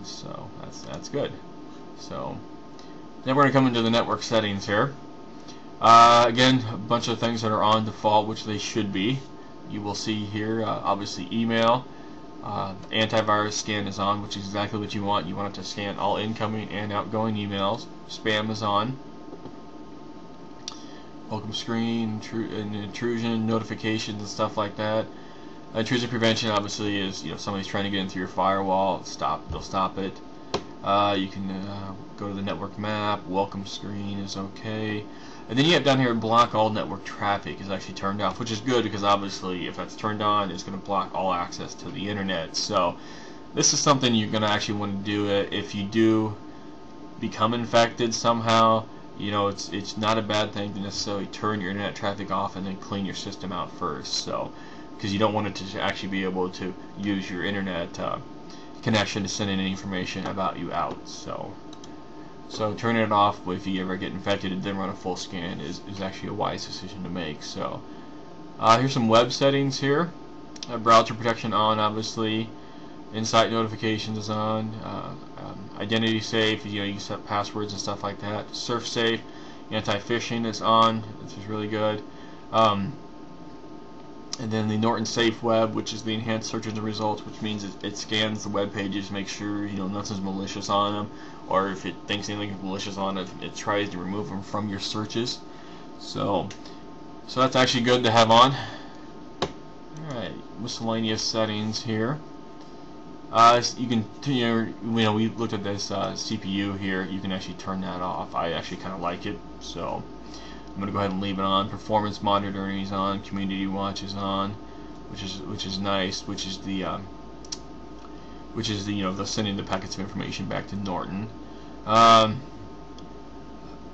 So that's good. So then we're going to come into the network settings here. Again, a bunch of things that are on default, which they should be. You will see here, obviously email. Antivirus scan is on, which is exactly what you want. You want it to scan all incoming and outgoing emails. Spam is on. Welcome screen, intrusion, notifications, and stuff like that. Intrusion prevention obviously is, somebody's trying to get into your firewall. They'll stop it. You can go to the network map. Welcome screen is okay. And then you have down here block all network traffic is actually turned off, which is good because obviously if that's turned on, it's going to block all access to the internet. So this is something you're going to actually want to do if you do become infected somehow. It's not a bad thing to necessarily turn your internet traffic off and then clean your system out first. So because you don't want it to actually be able to use your internet connection to send any information about you out. So turning it off if you ever get infected and then run a full scan is actually a wise decision to make. So here's some web settings here. Browser protection on, obviously. Insight notifications is on. Identity safe, you can set passwords and stuff like that. Surf safe, anti-phishing is on, which is really good. And then the Norton Safe Web, which is the enhanced search engine results, which means it scans the web pages to make sure nothing's malicious on them, or if it thinks anything is malicious on it, it tries to remove them from your searches. So that's actually good to have on. All right, miscellaneous settings here. You can, we looked at this CPU here. You can actually turn that off. I actually kind of like it, so I'm going to go ahead and leave it on. Performance monitoring is on. Community watch is on, which is nice. Which is the the sending the packets of information back to Norton.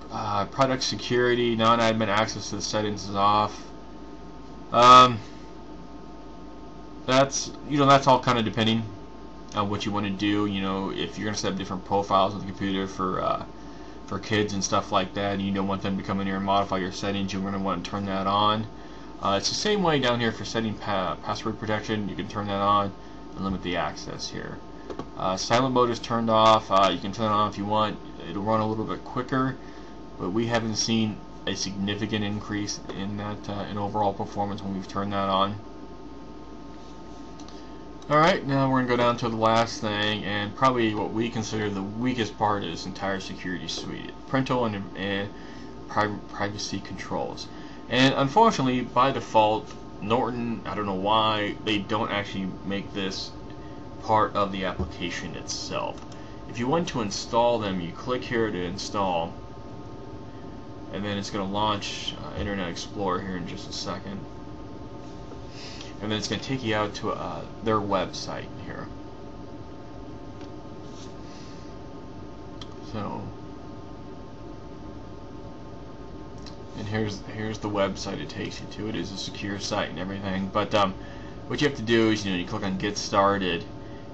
Product security, non-admin access to the settings is off. That's all kind of depending on what you want to do. If you're going to set up different profiles on the computer for kids and stuff like that, and you don't want them to come in here and modify your settings, you're going to want to turn that on. It's the same way down here for setting password protection. You can turn that on and limit the access here. Silent mode is turned off. You can turn it on if you want. It'll run a little bit quicker, but we haven't seen a significant increase in that in overall performance when we've turned that on. Alright, now we're going to go down to the last thing, and probably what we consider the weakest part of this entire security suite: parental and privacy controls. And unfortunately, by default, Norton, I don't know why, they don't actually make this part of the application itself. If you want to install them, you click here to install, and then it's going to launch Internet Explorer here in just a second. And then it's going to take you out to their website here. So, and here's the website it takes you to. It is a secure site and everything. But what you have to do is you click on Get Started,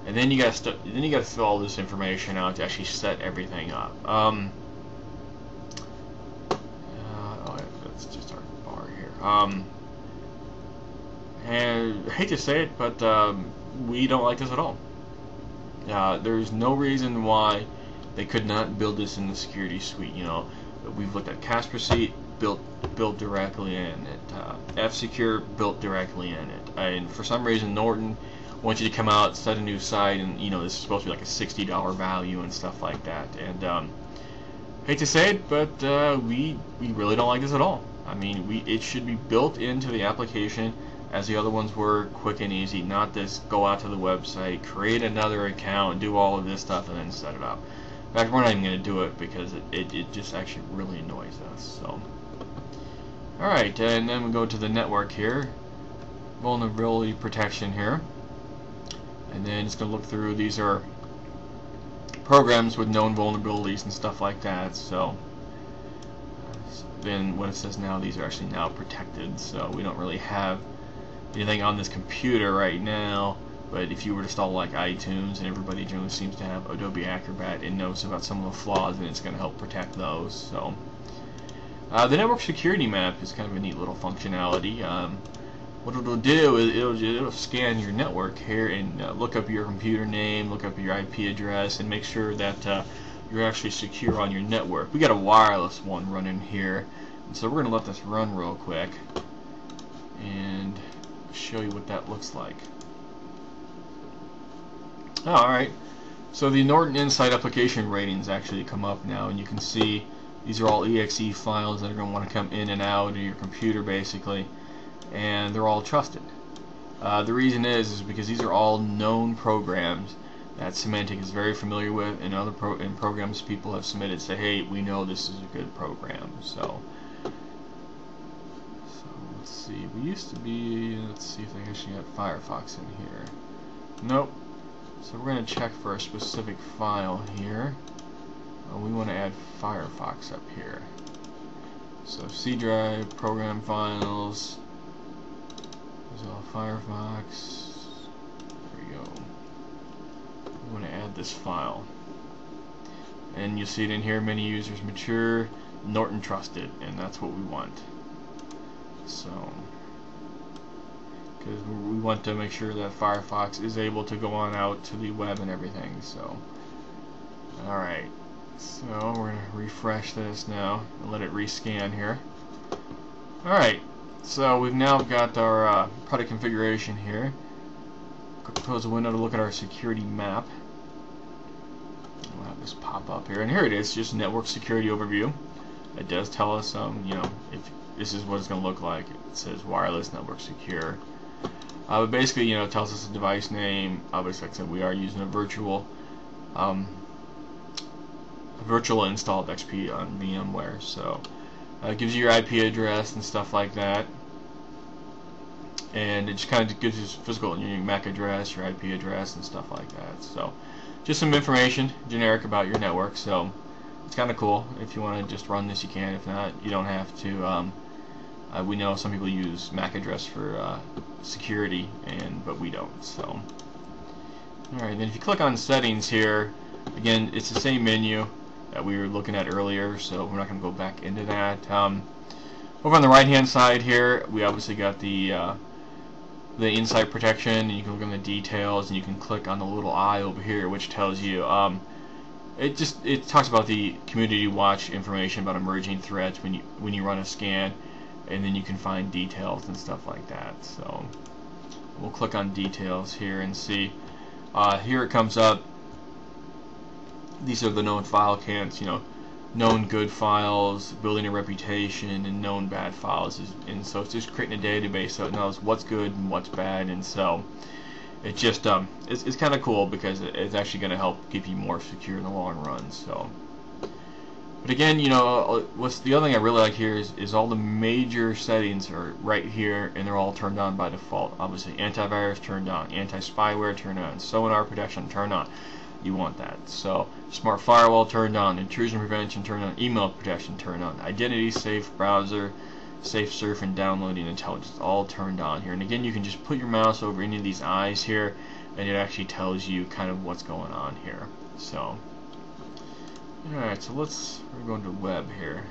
and then you got to fill all this information out to actually set everything up. That's just our bar here. And I hate to say it, but we don't like this at all. There's no reason why they could not build this in the security suite. We've looked at Kaspersky, built directly in it. F-Secure, built directly in it. And for some reason, Norton wants you to come out, set a new site, and this is supposed to be like a $60 value and stuff like that. And hate to say it, but we really don't like this at all. I mean, it should be built into the application as the other ones were, quick and easy, not this go out to the website, create another account, do all of this stuff, and then set it up. In fact, we're not even going to do it because it just actually really annoys us. So, alright, and then we go to the network here, vulnerability protection here, and then it's going to look through. These are programs with known vulnerabilities and stuff like that. So then what it says now, these are actually now protected, so we don't really have anything on this computer right now. But if you were to install like iTunes, and everybody generally seems to have Adobe Acrobat and knows about some of the flaws, then it's going to help protect those. So the network security map is kind of a neat little functionality. what it'll do is it'll scan your network here and look up your computer name, look up your IP address, and make sure that you're actually secure on your network. We got a wireless one running here, and so we're going to let this run real quick and show you what that looks like. Alright, so the Norton Insight application ratings actually come up now, and you can see these are all exe files that are going to want to come in and out of your computer basically, and they're all trusted. The reason is because these are all known programs that Symantec is very familiar with, and other programs people have submitted say, hey, we know this is a good program. So let's see, we used to be, let's see if they actually got Firefox in here. Nope. So we're going to check for a specific file here. We want to add Firefox up here. So C drive, program files, there's all Firefox. There we go. We want to add this file. And you'll see it in here, many users mature, Norton trusted, and that's what we want. So, because we want to make sure that Firefox is able to go on out to the web and everything. So, alright. So we're going to refresh this now and let it rescan here. Alright, so we've now got our product configuration here. Close a window to look at our security map. We'll have this pop up here, and here it is, just network security overview. It does tell us, you know, if this is what it's going to look like. It says wireless network secure. But basically, you know, it tells us the device name. Obviously, like I said, we are using a virtual installed XP on VMware, so it gives you your IP address and stuff like that, and it just kind of gives you physical, your MAC address, your IP address, and stuff like that. So just some information, generic, about your network. So it's kind of cool. If you want to just run this, you can. If not, you don't have to. We know some people use MAC address for security, but we don't. So alright, then if you click on settings here, again, it's the same menu that we were looking at earlier, so we're not going to go back into that. Over on the right hand side here, we obviously got the Insight protection, and you can look on the details, and you can click on the little eye over here, which tells you it talks about the community watch information about emerging threats when you run a scan, and then you can find details and stuff like that. So we'll click on details here and see. Here it comes up. These are the known file counts, you know, known good files, building a reputation, and known bad files. And so it's just creating a database so it knows what's good and what's bad. And so it just it's kind of cool because it's actually going to help keep you more secure in the long run. So, but again, you know, what's the other thing I really like here is all the major settings are right here, and they're all turned on by default. Obviously, antivirus turned on, anti-spyware turned on, sonar protection turned on. You want that. So smart firewall turned on, intrusion prevention turned on, email protection turned on, identity safe browser, safe surf, and downloading intelligence all turned on here. And again, you can just put your mouse over any of these eyes here, and it actually tells you kind of what's going on here. So alright, so we're going to web here.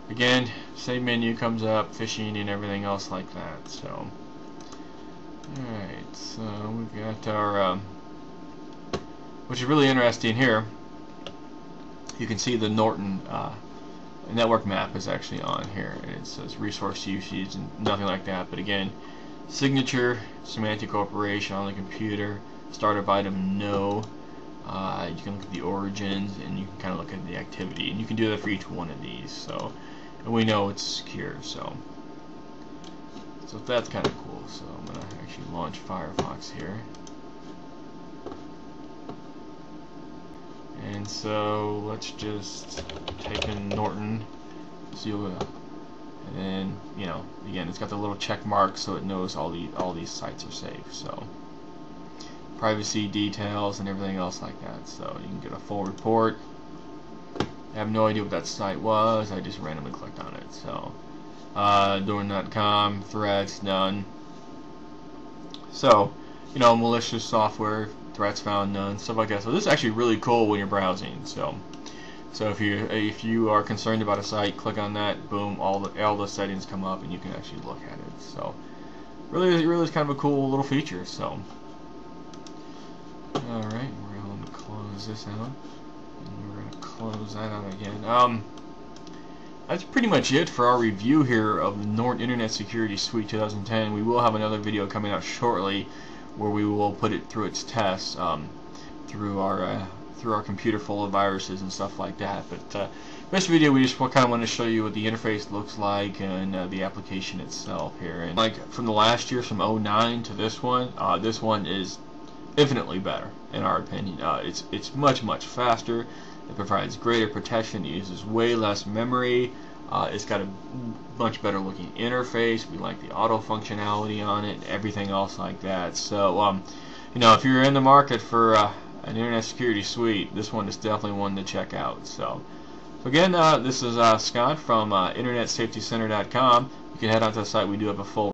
Again, same menu comes up, phishing and everything else like that. So alright, so we've got our which is really interesting here. You can see the Norton network map is actually on here, and it says resource usage and nothing like that. But again, signature, Symantec Corporation on the computer, startup item, no. You can look at the origins, and you can kind of look at the activity, and you can do that for each one of these. So, and we know it's secure. So that's kind of cool. So I'm gonna actually launch Firefox here. And so let's just type in Norton, and then, you know, again, it's got the little check mark so it knows all these sites are safe. So privacy details and everything else like that. So you can get a full report. I have no idea what that site was. I just randomly clicked on it. So Norton.com, threats, none. So, you know, malicious software, threats found, none, stuff like that. So this is actually really cool when you're browsing. So if you are concerned about a site, click on that, boom, all the settings come up, and you can actually look at it. So really is kind of a cool little feature. So, all right, we're going to close this out, and we're going to close that out again. That's pretty much it for our review here of the Norton Internet Security Suite 2010. We will have another video coming out shortly where we will put it through its tests through our computer full of viruses and stuff like that. But this video, we just kind of want to show you what the interface looks like and the application itself here. And like from the last year, from 09 to this one is infinitely better in our opinion. It's much faster. It provides greater protection. It uses way less memory. It's got a much better looking interface. We like the auto functionality on it, and everything else like that. So, you know, if you're in the market for an Internet Security Suite, this one is definitely one to check out. So again, this is Scott from InternetSafetyCenter.com. You can head out to the site. We do have a full